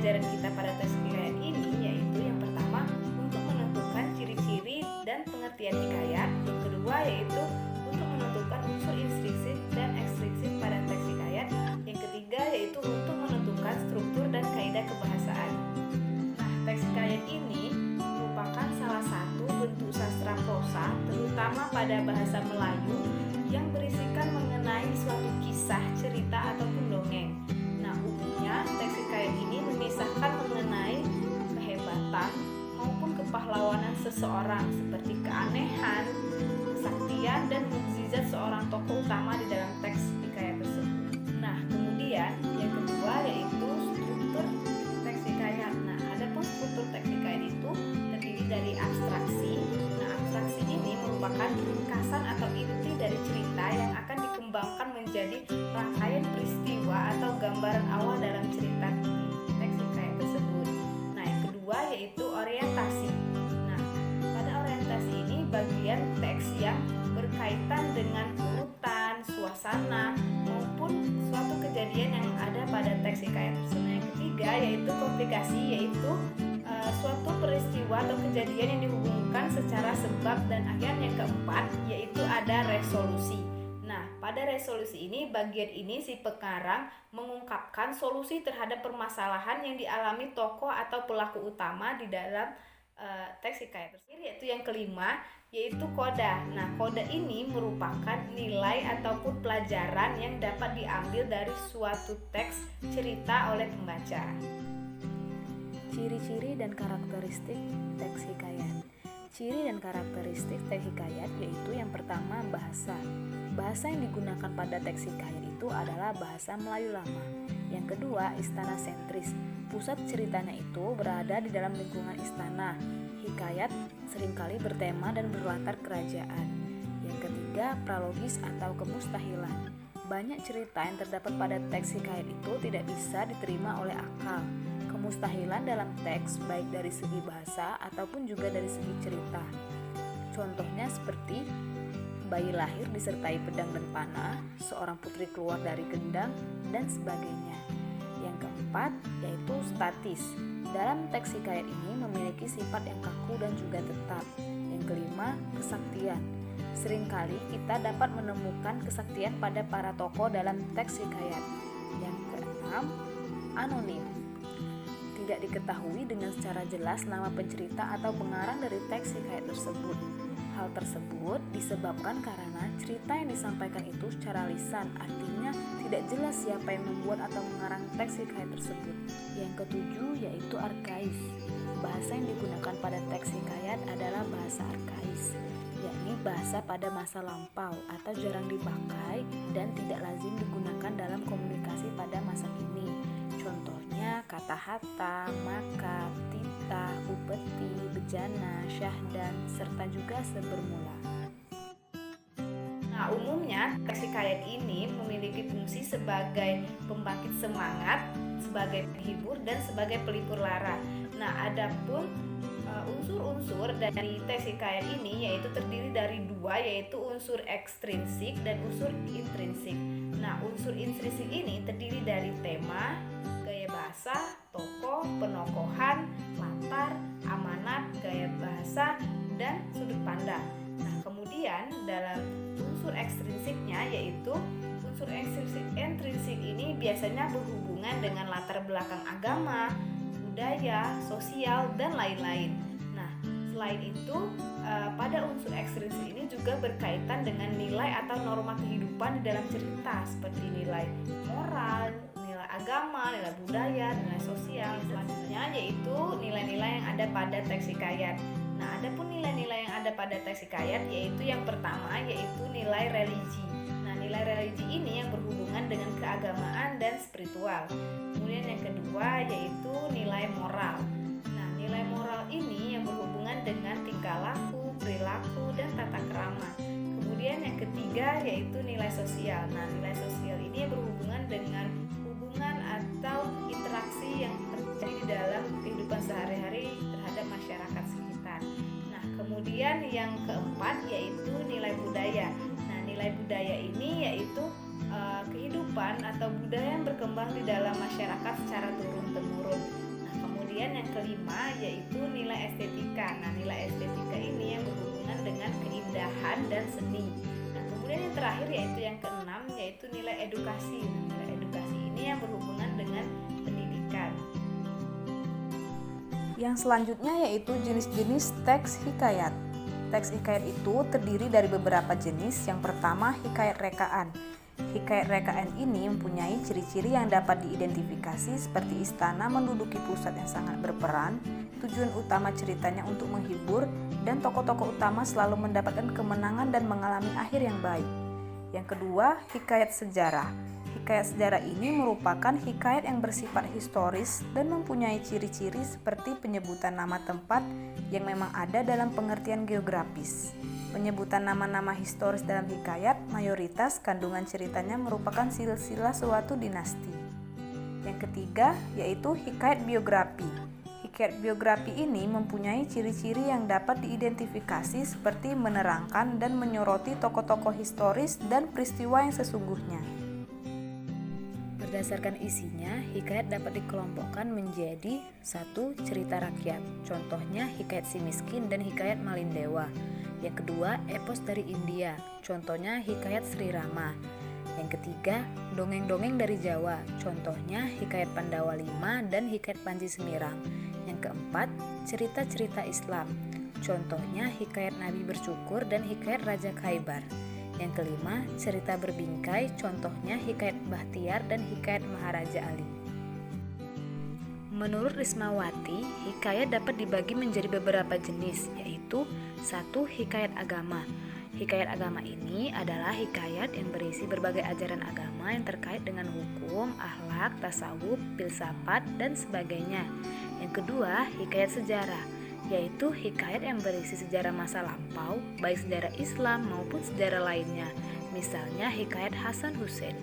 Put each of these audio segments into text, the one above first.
pembelajaran kita pada teks hikayat ini yaitu yang pertama untuk menentukan ciri-ciri dan pengertian hikayat, yang kedua yaitu untuk menentukan unsur instrinsik dan ekstrinsik pada teks hikayat, yang ketiga yaitu untuk menentukan struktur dan kaidah kebahasaan. Nah, teks hikayat ini merupakan salah satu bentuk sastra prosa terutama pada bahasa Melayu yang berisikan mengenai suatu kisah, cerita ataupun dongeng. Nah, umumnya teks hikayat ini mengisahkan mengenai kehebatan maupun kepahlawanan seseorang seperti keanehan, kesaktian dan mukjizat seorang tokoh utama di dalam teks hikayat tersebut. Nah, kemudian yang kedua yaitu struktur teks hikayat. Nah, adapun struktur teks hikayat itu terdiri dari abstraksi. Nah, abstraksi ini merupakan ringkasan atau inti dari cerita yang akan dikembangkan menjadi rangkaian peristiwa atau gambaran awal dalam cerita teks hikayat tersebut. Nah, yang kedua yaitu orientasi. Nah, pada orientasi ini bagian teks yang berkaitan dengan urutan, suasana, maupun suatu kejadian yang ada pada teks hikayat tersebut. Yang ketiga yaitu komplikasi, yaitu suatu peristiwa atau kejadian yang dihubungkan secara sebab dan akibat. Yang keempat yaitu ada resolusi. Nah, pada resolusi ini, bagian ini si pekarang mengungkapkan solusi terhadap permasalahan yang dialami tokoh atau pelaku utama di dalam teks hikayat tersebut. Yaitu yang kelima yaitu koda. Nah, koda ini merupakan nilai ataupun pelajaran yang dapat diambil dari suatu teks cerita oleh pembaca. Ciri-ciri dan karakteristik teks hikayat. Ciri dan karakteristik teks hikayat yaitu yang pertama bahasa. Bahasa yang digunakan pada teks hikayat itu adalah bahasa Melayu lama. Yang kedua, istana sentris. Pusat ceritanya itu berada di dalam lingkungan istana. Hikayat seringkali bertema dan berlatar kerajaan. Yang ketiga, pralogis atau kemustahilan. Banyak cerita yang terdapat pada teks hikayat itu tidak bisa diterima oleh akal. Kemustahilan dalam teks baik dari segi bahasa ataupun juga dari segi cerita. Contohnya seperti bayi lahir disertai pedang dan panah, seorang putri keluar dari gendang, dan sebagainya. Yang keempat yaitu statis. Dalam teks hikayat ini memiliki sifat yang kaku dan juga tetap. Yang kelima, kesaktian. Seringkali kita dapat menemukan kesaktian pada para tokoh dalam teks hikayat. Yang keenam, anonim. Tidak diketahui dengan secara jelas nama pencerita atau pengarang dari teks hikayat tersebut. Hal tersebut disebabkan karena cerita yang disampaikan itu secara lisan, artinya tidak jelas siapa yang membuat atau mengarang teks hikayat tersebut. Yang ketujuh yaitu arkais. Bahasa yang digunakan pada teks hikayat adalah bahasa arkais, yakni bahasa pada masa lampau atau jarang dipakai dan tidak lazim digunakan dalam komunikasi pada masa kini. Contohnya kata hata, maka, tita, upeti, bejana, syahdan, serta juga sebermula. Nah, umumnya teks hikayat ini memiliki fungsi sebagai pembangkit semangat, sebagai penghibur, dan sebagai pelipur lara. Nah, adapun unsur-unsur dari teks hikayat ini yaitu terdiri dari dua, yaitu unsur ekstrinsik dan unsur intrinsik. Nah, unsur intrinsik ini terdiri dari tema, gaya bahasa, tokoh, penokohan, latar, amanat, gaya bahasa, dan sudut pandang. Nah, kemudian dalam unsur ekstrinsiknya yaitu unsur intrinsik ini biasanya berhubungan dengan latar belakang agama, budaya, sosial, dan lain-lain. Nah, selain itu pada unsur ekstrinsik ini juga berkaitan dengan nilai atau norma kehidupan di dalam cerita seperti nilai moral, nilai agama, nilai budaya, nilai sosial. Selanjutnya yaitu nilai-nilai yang ada pada teks hikayat. Nah, adapun nilai-nilai yang ada pada teks hikayat yaitu yang pertama yaitu nilai religi. Nah, nilai religi ini yang berhubungan dengan keagamaan dan spiritual. Kemudian yang kedua yaitu nilai moral. Nah, nilai moral ini yang berhubungan dengan tingkah laku, perilaku, dan tata krama. Kemudian yang ketiga yaitu nilai sosial. Nah, nilai sosial ini yang berhubungan dengan hubungan atau interaksi yang terjadi di dalam kehidupan sehari-hari terhadap masyarakat sekitar. Nah, kemudian yang keempat yaitu nilai budaya. Nah, nilai budaya ini yaitu kehidupan atau budaya yang berkembang di dalam masyarakat secara turun-temurun. Kemudian yang kelima yaitu nilai estetika. Nah, nilai estetika ini yang berhubungan dengan keindahan dan seni. Nah, kemudian yang terakhir yaitu yang keenam yaitu nilai edukasi. Nah, nilai edukasi ini yang berhubungan dengan pendidikan. Yang selanjutnya yaitu jenis-jenis teks hikayat. Teks hikayat itu terdiri dari beberapa jenis. Yang pertama, hikayat rekaan. Hikayat rekaan ini mempunyai ciri-ciri yang dapat diidentifikasi seperti istana menduduki pusat yang sangat berperan, tujuan utama ceritanya untuk menghibur, dan tokoh-tokoh utama selalu mendapatkan kemenangan dan mengalami akhir yang baik. Yang kedua, hikayat sejarah. Hikayat sejarah ini merupakan hikayat yang bersifat historis dan mempunyai ciri-ciri seperti penyebutan nama tempat yang memang ada dalam pengertian geografis. Penyebutan nama-nama historis dalam hikayat, mayoritas kandungan ceritanya merupakan silsilah suatu dinasti. Yang ketiga, yaitu hikayat biografi. Hikayat biografi ini mempunyai ciri-ciri yang dapat diidentifikasi seperti menerangkan dan menyoroti tokoh-tokoh historis dan peristiwa yang sesungguhnya. Berdasarkan isinya, hikayat dapat dikelompokkan menjadi 1. Cerita rakyat, contohnya hikayat si miskin dan hikayat Malindewa. Yang kedua, epos dari India, contohnya hikayat Sri Rama. Yang ketiga, dongeng-dongeng dari Jawa, contohnya hikayat Pandawa V dan hikayat Panji Semirang. Yang keempat, cerita-cerita Islam, contohnya hikayat Nabi Bersyukur dan hikayat Raja Khaybar. Yang kelima, cerita berbingkai, contohnya hikayat Bahtiar dan hikayat Maharaja Ali. Menurut Rismawati, hikayat dapat dibagi menjadi beberapa jenis, yaitu 1. Hikayat agama. Hikayat agama ini adalah hikayat yang berisi berbagai ajaran agama yang terkait dengan hukum, akhlak, tasawuf, filsafat, dan sebagainya. Yang kedua, hikayat sejarah, yaitu hikayat yang berisi sejarah masa lampau, baik sejarah Islam maupun sejarah lainnya, misalnya hikayat Hasan Hussein.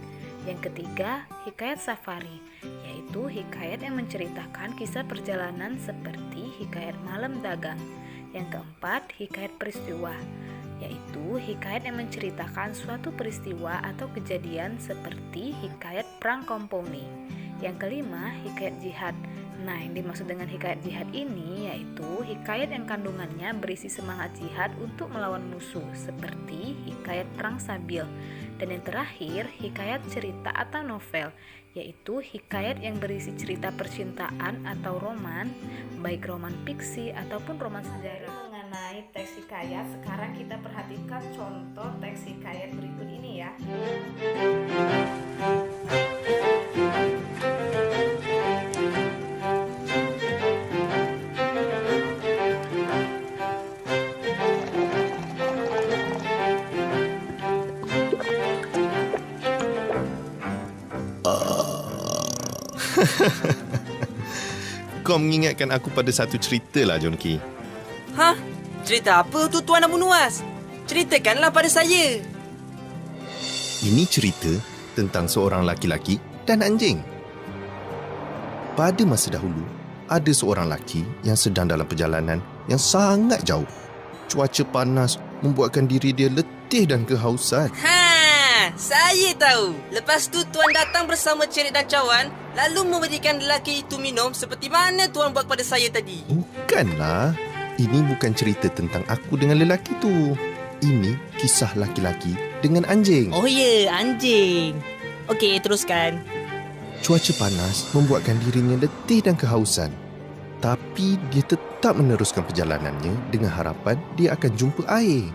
Yang ketiga, hikayat safari, yaitu hikayat yang menceritakan kisah perjalanan seperti hikayat Malam Dagang. Yang keempat, hikayat peristiwa, yaitu hikayat yang menceritakan suatu peristiwa atau kejadian seperti hikayat Perang Komponi. Yang kelima, hikayat jihad. Nah, yang dimaksud dengan hikayat jihad ini yaitu hikayat yang kandungannya berisi semangat jihad untuk melawan musuh seperti hikayat Perang Sabil. Dan yang terakhir, hikayat cerita atau novel, yaitu hikayat yang berisi cerita percintaan atau roman, baik roman fiksi ataupun roman sejarah. Mengenai teks hikayat, sekarang kita perhatikan contoh teks hikayat berikut ini ya. Kau mengingatkan aku pada satu cerita lah, Jonki. Hah? Cerita apa tu Tuan Abu Nuwas? Ceritakanlah pada saya. Ini cerita tentang seorang laki-laki dan anjing. Pada masa dahulu, ada seorang lelaki yang sedang dalam perjalanan yang sangat jauh. Cuaca panas membuatkan diri dia letih dan kehausan. Saya tahu. Lepas tu Tuan datang bersama Cerik dan cawan, lalu memberikan lelaki itu minum seperti mana Tuan buat pada saya tadi. Bukanlah. Ini bukan cerita tentang aku dengan lelaki tu. Ini kisah laki-laki dengan anjing. Oh ya, anjing. Okey, teruskan. Cuaca panas membuatkan dirinya letih dan kehausan. Tapi dia tetap meneruskan perjalanannya dengan harapan dia akan jumpa air.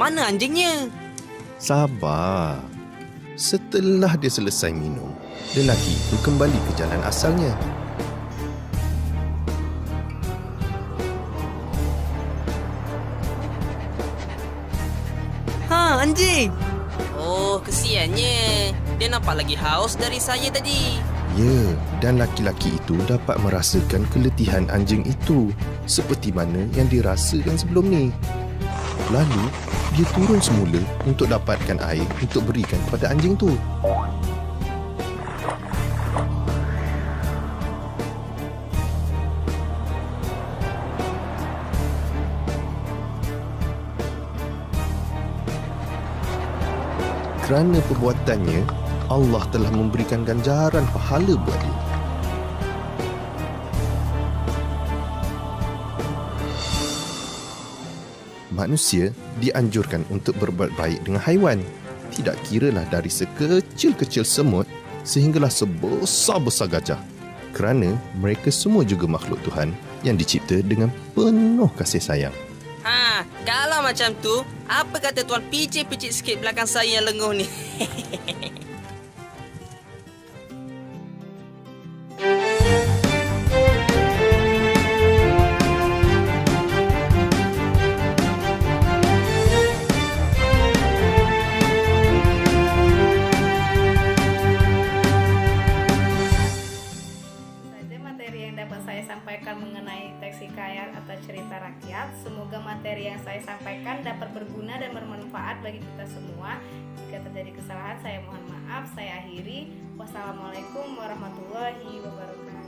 Mana anjingnya? Sabar. Setelah dia selesai minum, lelaki itu kembali ke jalan asalnya. Anjing. Oh, Kesiannya, dia nampak lagi haus dari saya tadi. Ya, dan laki-laki itu dapat merasakan keletihan anjing itu seperti mana yang dirasakan sebelum ni. Lalu, dia turun semula untuk dapatkan air untuk berikan kepada anjing tu. Kerana perbuatannya, Allah telah memberikan ganjaran pahala buat dia. Manusia dianjurkan untuk berbuat baik dengan haiwan. Tidak kiralah dari sekecil-kecil semut sehinggalah sebesar-besar gajah. Kerana mereka semua juga makhluk Tuhan yang dicipta dengan penuh kasih sayang. Kalau macam tu, apa kata tuan picit-picit sikit belakang saya yang lenguh ni? Dapat saya sampaikan mengenai teks hikayat atau cerita rakyat. Semoga materi yang saya sampaikan dapat berguna dan bermanfaat bagi kita semua. Jika terjadi kesalahan, saya mohon maaf. Saya akhiri. Wassalamualaikum warahmatullahi wabarakatuh.